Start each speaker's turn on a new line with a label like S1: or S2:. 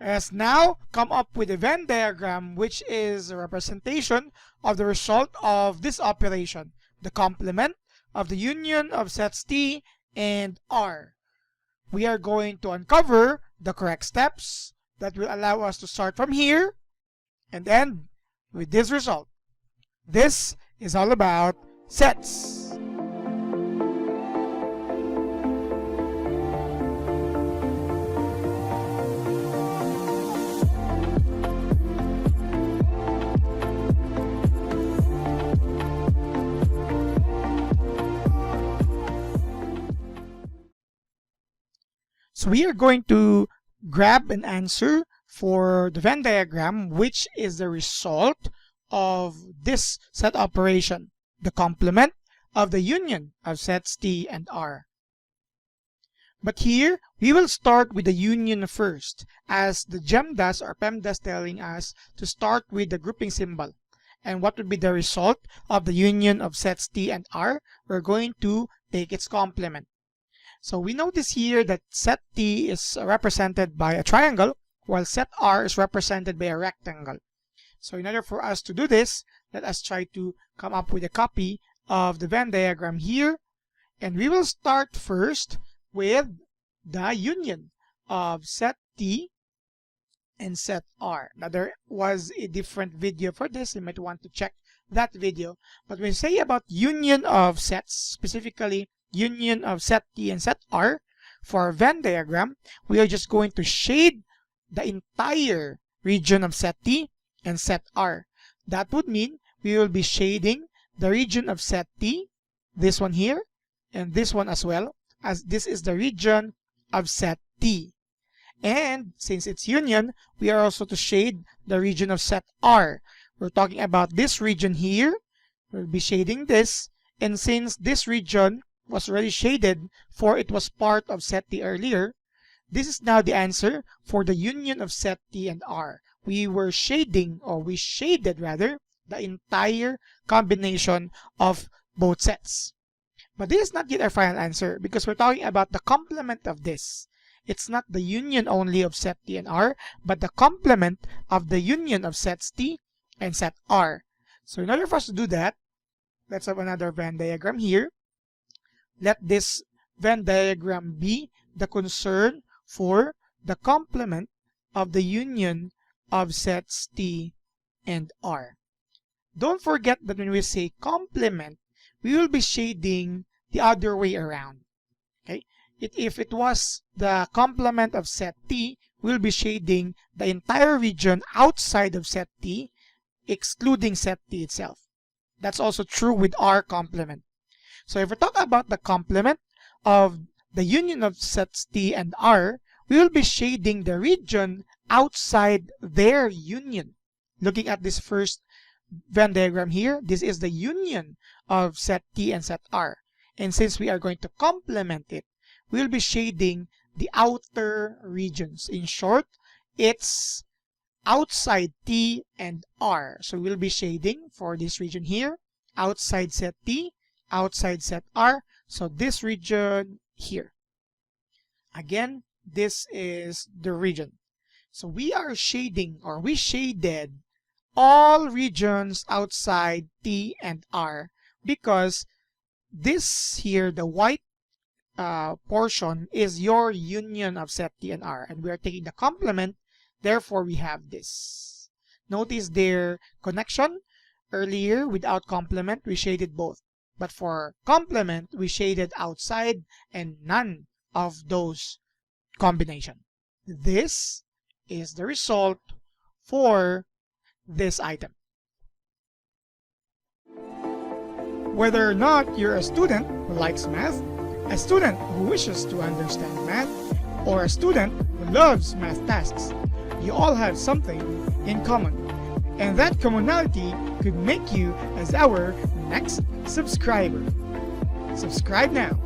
S1: Let's now come up with a Venn diagram, which is a representation of the result of this operation, the complement of the union of sets T and R. We are going to uncover the correct steps that will allow us to start from here and end with this result. This is all about sets. So we are going to grab an answer for the Venn diagram, which is the result of this set operation, the complement of the union of sets T and R. But here, we will start with the union first, as the GEMDAS or PEMDAS telling us to start with the grouping symbol. And what would be the result of the union of sets T and R? We're going to take its complement. So we notice here that set T is represented by a triangle, while set R is represented by a rectangle. So in order for us to do this, let us try to come up with a copy of the Venn diagram here. And we will start first with the union of set T and set R. Now there was a different video for this. You might want to check that video. But when we say about union of sets, specifically union of set T and set R, for our Venn diagram, we are just going to shade the entire region of set T and set R. That would mean we will be shading the region of set T, this one here, and this one as well, as this is the region of set T. And since it's union, we are also to shade the region of set R. We're talking about this region here. We'll be shading this, and since this region was already shaded, for it was part of set T earlier, this is now the answer for the union of set T and R. We were shading, or we shaded rather, the entire combination of both sets. But this is not yet our final answer, because we're talking about the complement of this. It's not the union only of set T and R, but the complement of the union of sets T and set R. So in order for us to do that, let's have another Venn diagram here. Let this Venn diagram be the concern for the complement of the union of sets T and R. Don't forget that when we say complement, we will be shading the other way around. Okay? If it was the complement of set T, we'll be shading the entire region outside of set T, excluding set T itself. That's also true with R complement. So if we talk about the complement of the union of sets T and R, we will be shading the region outside their union. Looking at this first Venn diagram here, this is the union of set T and set R. And since we are going to complement it, we will be shading the outer regions. In short, it's outside T and R. So we'll be shading for this region here, outside set T, outside set R, so this region here. Again, this is the region. So we are shading, or we shaded all regions outside T and R, because this here, the white portion, is your union of set T and R, and we are taking the complement, therefore we have this. Notice their connection. Earlier, without complement, we shaded both. But for complement, we shaded outside and none of those combination. This is the result for this item. Whether or not you're a student who likes math, a student who wishes to understand math, or a student who loves math tasks, you all have something in common. And that commonality could make you as our next subscriber. Subscribe now.